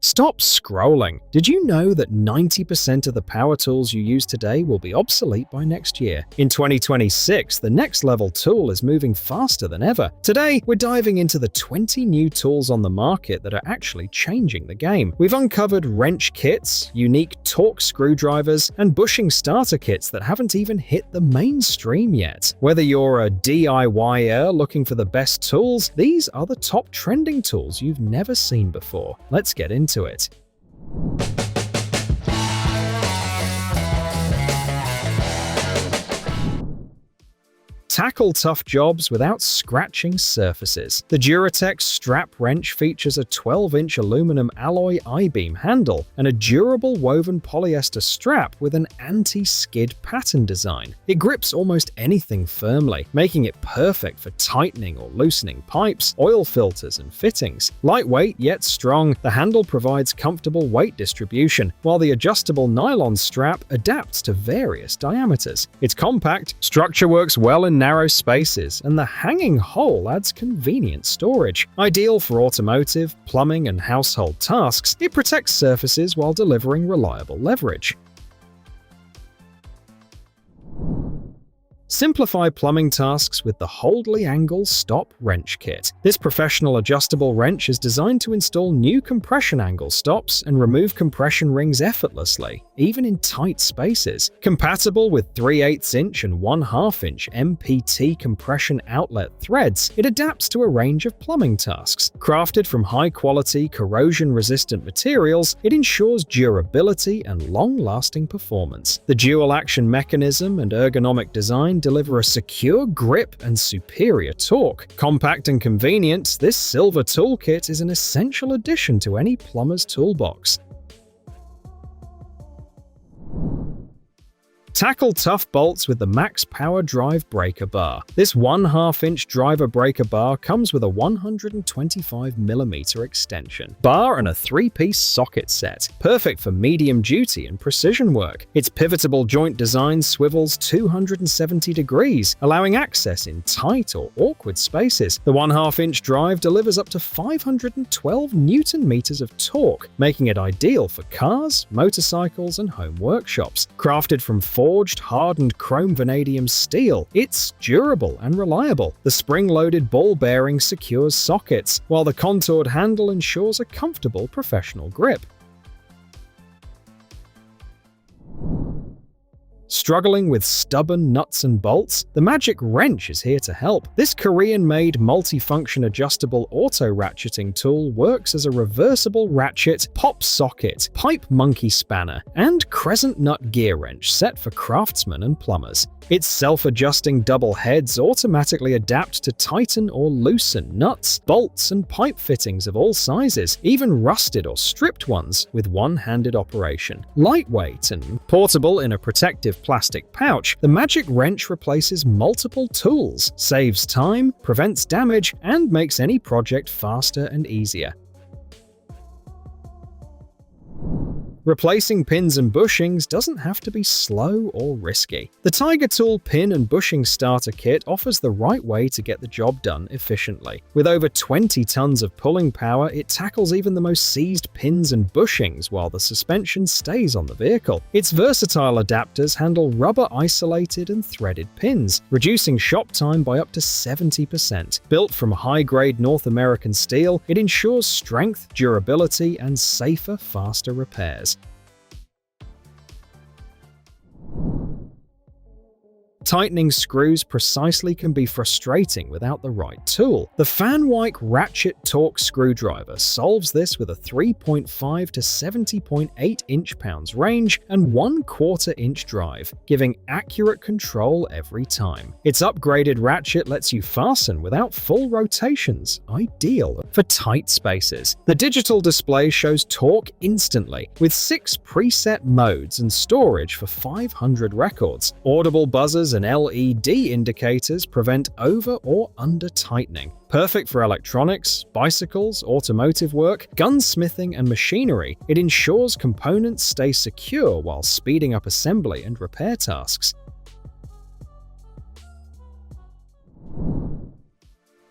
Stop scrolling. Did you know that 90% of the power tools you use today will be obsolete by next year? In 2026, the next level tool is moving faster than ever. Today, we're diving into the 20 new tools on the market that are actually changing the game. We've uncovered wrench kits, unique Torq screwdrivers, and bushing starter kits that haven't even hit the mainstream yet. Whether you're a DIYer looking for the best tools, these are the top trending tools you've never seen before. Let's get into it. Tackle tough jobs without scratching surfaces. The Duratech strap wrench features a 12-inch aluminum alloy I-beam handle and a durable woven polyester strap with an anti-skid pattern design. It grips almost anything firmly, making it perfect for tightening or loosening pipes, oil filters, and fittings. Lightweight yet strong, the handle provides comfortable weight distribution, while the adjustable nylon strap adapts to various diameters. It's compact, structure works well in narrow spaces, and the hanging hole adds convenient storage. Ideal for automotive, plumbing, and household tasks, it protects surfaces while delivering reliable leverage. Simplify plumbing tasks with the Holdly Angle Stop Wrench Kit. This professional adjustable wrench is designed to install new compression angle stops and remove compression rings effortlessly, even in tight spaces. Compatible with 3/8" and 1/2" MPT compression outlet threads, it adapts to a range of plumbing tasks. Crafted from high-quality, corrosion-resistant materials, it ensures durability and long-lasting performance. The dual-action mechanism and ergonomic design deliver a secure grip and superior torque. Compact and convenient, this silver toolkit is an essential addition to any plumber's toolbox. Tackle tough bolts with the Maxpower drive breaker bar. This 1/2" driver breaker bar comes with a 125mm extension, bar and a 3-piece socket set, perfect for medium duty and precision work. Its pivotable joint design swivels 270 degrees, allowing access in tight or awkward spaces. The 1/2" drive delivers up to 512 Nm of torque, making it ideal for cars, motorcycles, and home workshops. Crafted from forged, hardened chrome vanadium steel, it's durable and reliable. The spring-loaded ball bearing secures sockets, while the contoured handle ensures a comfortable professional grip. Struggling with stubborn nuts and bolts? The Magic Wrench is here to help. This Korean-made multifunction adjustable auto-ratcheting tool works as a reversible ratchet, pop socket, pipe monkey spanner, and crescent nut gear wrench set for craftsmen and plumbers. Its self-adjusting double heads automatically adapt to tighten or loosen nuts, bolts, and pipe fittings of all sizes, even rusted or stripped ones, with one-handed operation. Lightweight and portable in a protective plastic pouch, the Magic Wrench replaces multiple tools, saves time, prevents damage, and makes any project faster and easier. Replacing pins and bushings doesn't have to be slow or risky. The Tiger Tool Pin and Bushing Starter Kit offers the right way to get the job done efficiently. With over 20 tons of pulling power, it tackles even the most seized pins and bushings while the suspension stays on the vehicle. Its versatile adapters handle rubber-isolated and threaded pins, reducing shop time by up to 70%. Built from high-grade North American steel, it ensures strength, durability, and safer, faster repairs. Tightening screws precisely can be frustrating without the right tool. The Fanwiike Ratchet Torque screwdriver solves this with a 3.5 to 70.8 inch-pounds range and 1/4 inch drive, giving accurate control every time. Its upgraded ratchet lets you fasten without full rotations, ideal for tight spaces. The digital display shows torque instantly, with 6 preset modes and storage for 500 records. Audible buzzers and LED indicators prevent over or under tightening. Perfect for electronics, bicycles, automotive work, gunsmithing, and machinery, it ensures components stay secure while speeding up assembly and repair tasks.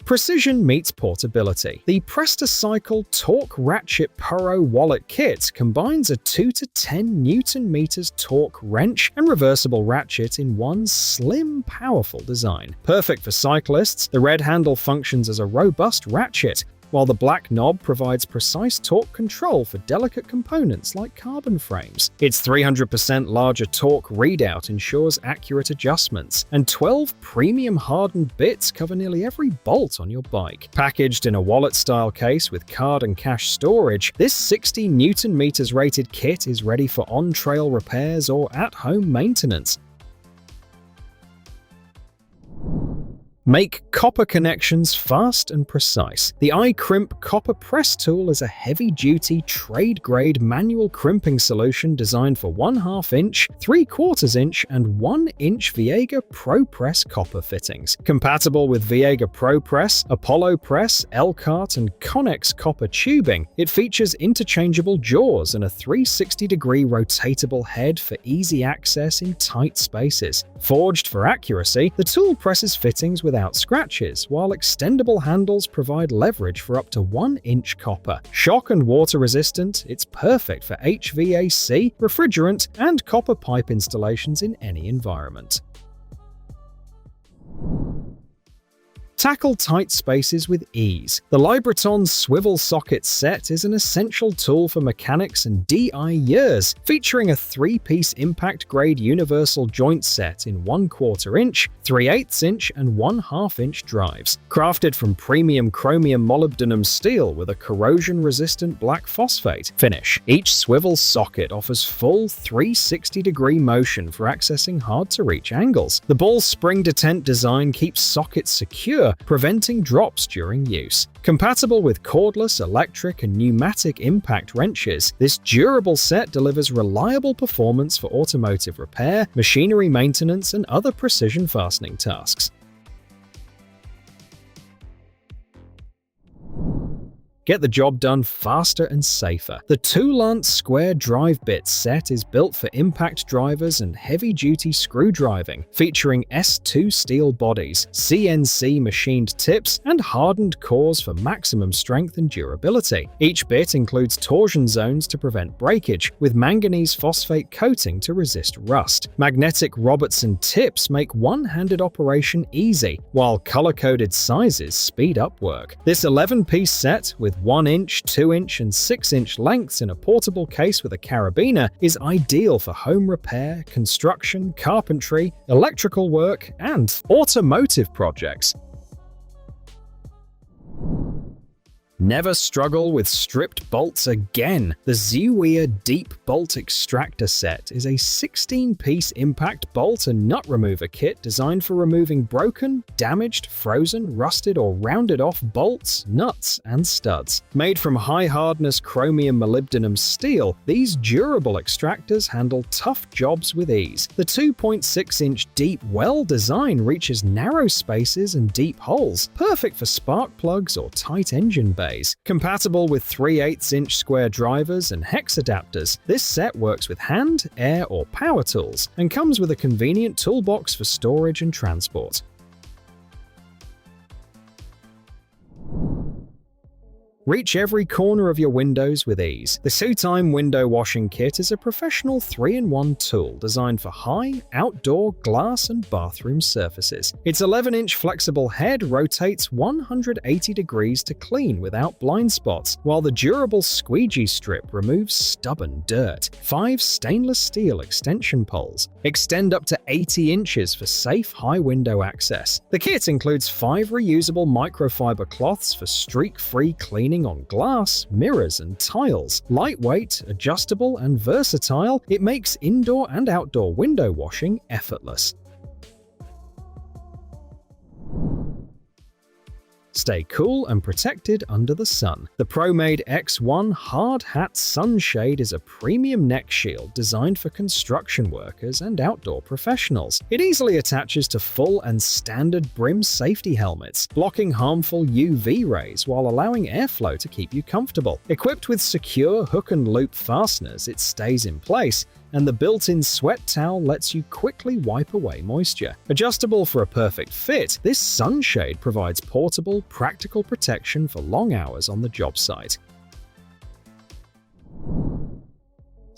Precision meets portability. The Prestacycle TorqRatchet Pro Wallet Kit combines a 2 to 10 Nm torque wrench and reversible ratchet in one slim, powerful design. Perfect for cyclists, the red handle functions as a robust ratchet, while the black knob provides precise torque control for delicate components like carbon frames. Its 300% larger torque readout ensures accurate adjustments, and 12 premium hardened bits cover nearly every bolt on your bike. Packaged in a wallet-style case with card and cash storage, this 60 Nm rated kit is ready for on-trail repairs or at-home maintenance. Make copper connections fast and precise. The iCrimp copper press tool is a heavy-duty, trade-grade manual crimping solution designed for 1/2 inch, 3/4 inch, and 1 inch Viega Pro Press copper fittings. Compatible with Viega Pro Press, Apollo Press, Elkhart, and Connex copper tubing, it features interchangeable jaws and a 360-degree rotatable head for easy access in tight spaces. Forged for accuracy, the tool presses fittings without scratches, while extendable handles provide leverage for up to 1 inch copper. Shock and water resistant, it's perfect for HVAC, refrigerant, and copper pipe installations in any environment. Tackle tight spaces with ease. The Libraton Swivel Socket Set is an essential tool for mechanics and DIYers, featuring a 3-piece impact-grade universal joint set in 1/4 inch, 3/8 inch, and 1/2 inch drives. Crafted from premium chromium molybdenum steel with a corrosion-resistant black phosphate finish, each swivel socket offers full 360-degree motion for accessing hard-to-reach angles. The ball spring detent design keeps sockets secure, preventing drops during use. Compatible with cordless, electric, and pneumatic impact wrenches, this durable set delivers reliable performance for automotive repair, machinery maintenance, and other precision fastening tasks. Get the job done faster and safer. The Toolant Square Drive Bit set is built for impact drivers and heavy-duty screw driving, featuring S2 steel bodies, CNC machined tips, and hardened cores for maximum strength and durability. Each bit includes torsion zones to prevent breakage, with manganese phosphate coating to resist rust. Magnetic Robertson tips make one-handed operation easy, while color-coded sizes speed up work. This 11-piece set, with 1 inch, 2 inch, and 6 inch lengths in a portable case with a carabiner, is ideal for home repair, construction, carpentry, electrical work, and automotive projects. Never struggle with stripped bolts again. The Xewea Deep Bolt Extractor Set is a 16-piece impact bolt and nut remover kit designed for removing broken, damaged, frozen, rusted, or rounded-off bolts, nuts, and studs. Made from high-hardness chromium molybdenum steel, these durable extractors handle tough jobs with ease. The 2.6-inch deep well design reaches narrow spaces and deep holes, perfect for spark plugs or tight engine bays. Compatible with 3/8 inch square drivers and hex adapters, this set works with hand, air, or power tools, and comes with a convenient toolbox for storage and transport. Reach every corner of your windows with ease. The Ctime window washing kit is a professional 3-in-1 tool designed for high, outdoor, glass, and bathroom surfaces. Its 11-inch flexible head rotates 180 degrees to clean without blind spots, while the durable squeegee strip removes stubborn dirt. 5 stainless steel extension poles extend up to 80 inches for safe high window access. The kit includes 5 reusable microfiber cloths for streak-free cleaning on glass, mirrors, and tiles. Lightweight, adjustable, and versatile, it makes indoor and outdoor window washing effortless. Stay cool and protected under the sun. The ProMade X1 Hard Hat Sunshade is a premium neck shield designed for construction workers and outdoor professionals. It easily attaches to full and standard brim safety helmets, blocking harmful UV rays while allowing airflow to keep you comfortable. Equipped with secure hook and loop fasteners, it stays in place, and the built-in sweat towel lets you quickly wipe away moisture. Adjustable for a perfect fit, this sunshade provides portable, practical protection for long hours on the job site.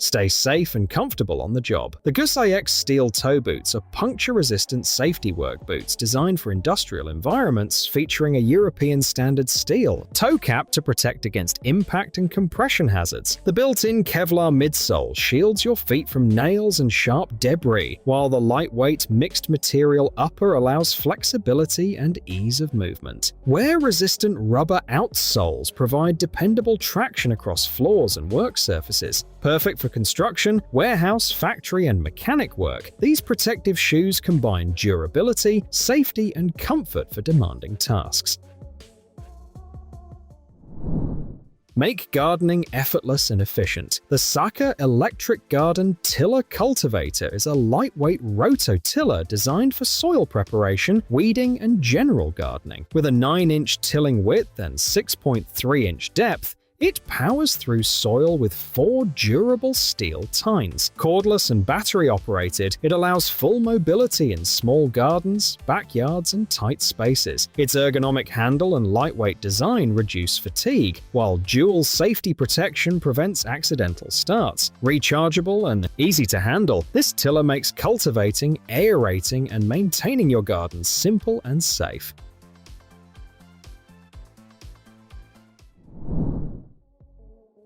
Stay safe and comfortable on the job. The Gusayex steel toe boots are puncture-resistant safety work boots designed for industrial environments, featuring a European standard steel toe cap to protect against impact and compression hazards. The built-in Kevlar midsole shields your feet from nails and sharp debris, while the lightweight mixed material upper allows flexibility and ease of movement. Wear-resistant rubber outsoles provide dependable traction across floors and work surfaces. Perfect for construction, warehouse, factory, and mechanic work, these protective shoes combine durability, safety, and comfort for demanding tasks. Make gardening effortless and efficient. The Saka Electric Garden Tiller Cultivator is a lightweight rototiller designed for soil preparation, weeding, and general gardening. With a 9-inch tilling width and 6.3-inch depth, it powers through soil with 4 durable steel tines. Cordless and battery-operated, it allows full mobility in small gardens, backyards, and tight spaces. Its ergonomic handle and lightweight design reduce fatigue, while dual safety protection prevents accidental starts. Rechargeable and easy to handle, this tiller makes cultivating, aerating, and maintaining your garden simple and safe.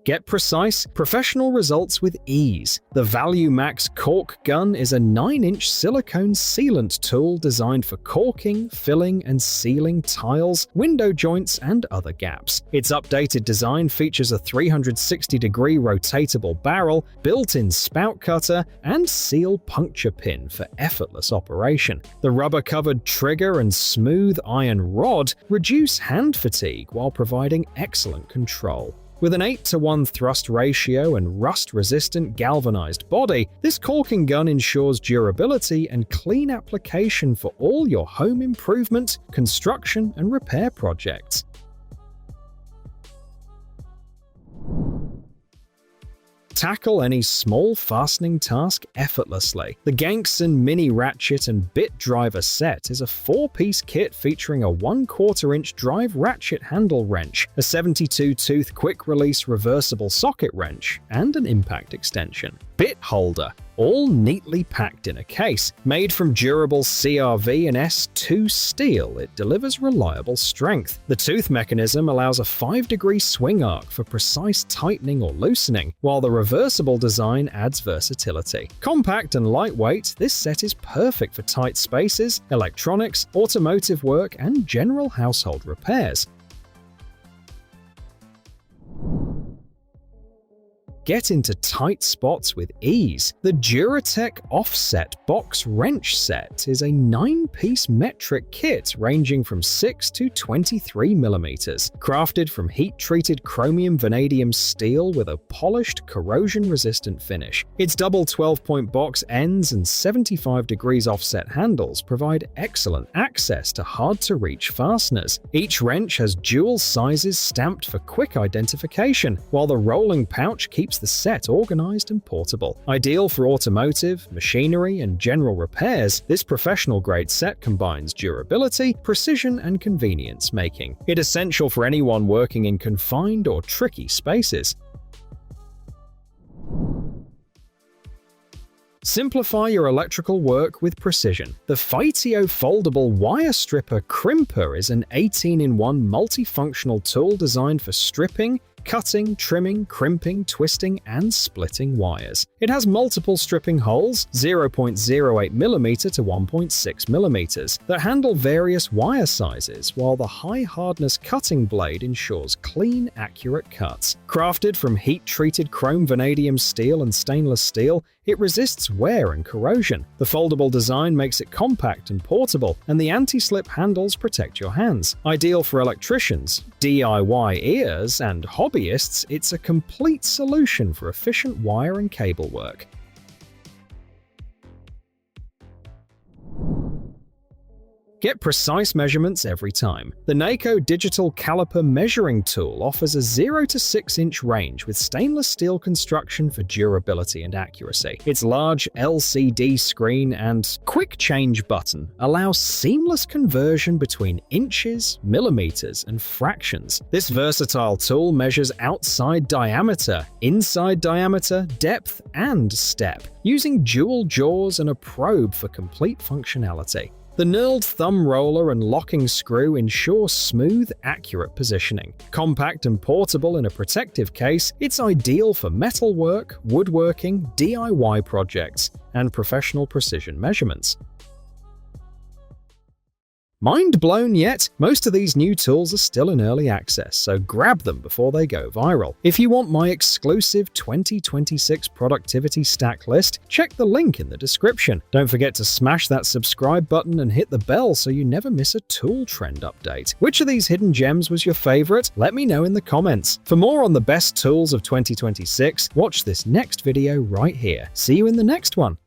Get precise, professional results with ease. The ValueMax Caulk Gun is a 9-inch silicone sealant tool designed for caulking, filling, and sealing tiles, window joints, and other gaps. Its updated design features a 360-degree rotatable barrel, built-in spout cutter, and seal puncture pin for effortless operation. The rubber-covered trigger and smooth iron rod reduce hand fatigue while providing excellent control. With an 8:1 thrust ratio and rust-resistant galvanized body, this caulking gun ensures durability and clean application for all your home improvement, construction, and repair projects. Tackle any small fastening task effortlessly. The Geinxurn mini ratchet and bit driver set is a 4-piece kit featuring a 1/4-inch drive ratchet handle wrench, a 72-tooth quick-release reversible socket wrench, and an impact extension. Bit holder, all neatly packed in a case. Made from durable CRV and S2 steel, it delivers reliable strength. The tooth mechanism allows a 5-degree swing arc for precise tightening or loosening, while the reversible design adds versatility. Compact and lightweight, this set is perfect for tight spaces, electronics, automotive work, and general household repairs. Get into tight spots with ease. The Duratech Offset Box Wrench Set is a 9-piece metric kit ranging from 6 to 23 millimeters, crafted from heat-treated chromium vanadium steel with a polished, corrosion-resistant finish. Its double 12-point box ends and 75 degrees offset handles provide excellent access to hard-to-reach fasteners. Each wrench has dual sizes stamped for quick identification, while the rolling pouch keeps the set organized and portable. Ideal for automotive, machinery, and general repairs, this professional-grade set combines durability, precision, and convenience, making it essential for anyone working in confined or tricky spaces. Simplify your electrical work with precision. The Faitio foldable wire stripper Crimper is an 18-in-1 multifunctional tool designed for stripping, cutting, trimming, crimping, twisting, and splitting wires. It has multiple stripping holes, 0.08mm to 1.6mm, that handle various wire sizes, while the high-hardness cutting blade ensures clean, accurate cuts. Crafted from heat-treated chrome vanadium steel and stainless steel, it resists wear and corrosion. The foldable design makes it compact and portable, and the anti-slip handles protect your hands. Ideal for electricians, DIY-ers, and hobbyists, it's a complete solution for efficient wire and cable work. Get precise measurements every time. The Neiko digital caliper measuring tool offers a 0 to 6 inch range with stainless steel construction for durability and accuracy. Its large LCD screen and quick change button allows seamless conversion between inches, millimeters, and fractions. This versatile tool measures outside diameter, inside diameter, depth, and step, using dual jaws and a probe for complete functionality. The knurled thumb roller and locking screw ensure smooth, accurate positioning. Compact and portable in a protective case, it's ideal for metalwork, woodworking, DIY projects, and professional precision measurements. Mind blown yet? Most of these new tools are still in early access, so grab them before they go viral. If you want my exclusive 2026 productivity stack list, check the link in the description. Don't forget to smash that subscribe button and hit the bell so you never miss a tool trend update. Which of these hidden gems was your favorite? Let me know in the comments. For more on the best tools of 2026, watch this next video right here. See you in the next one.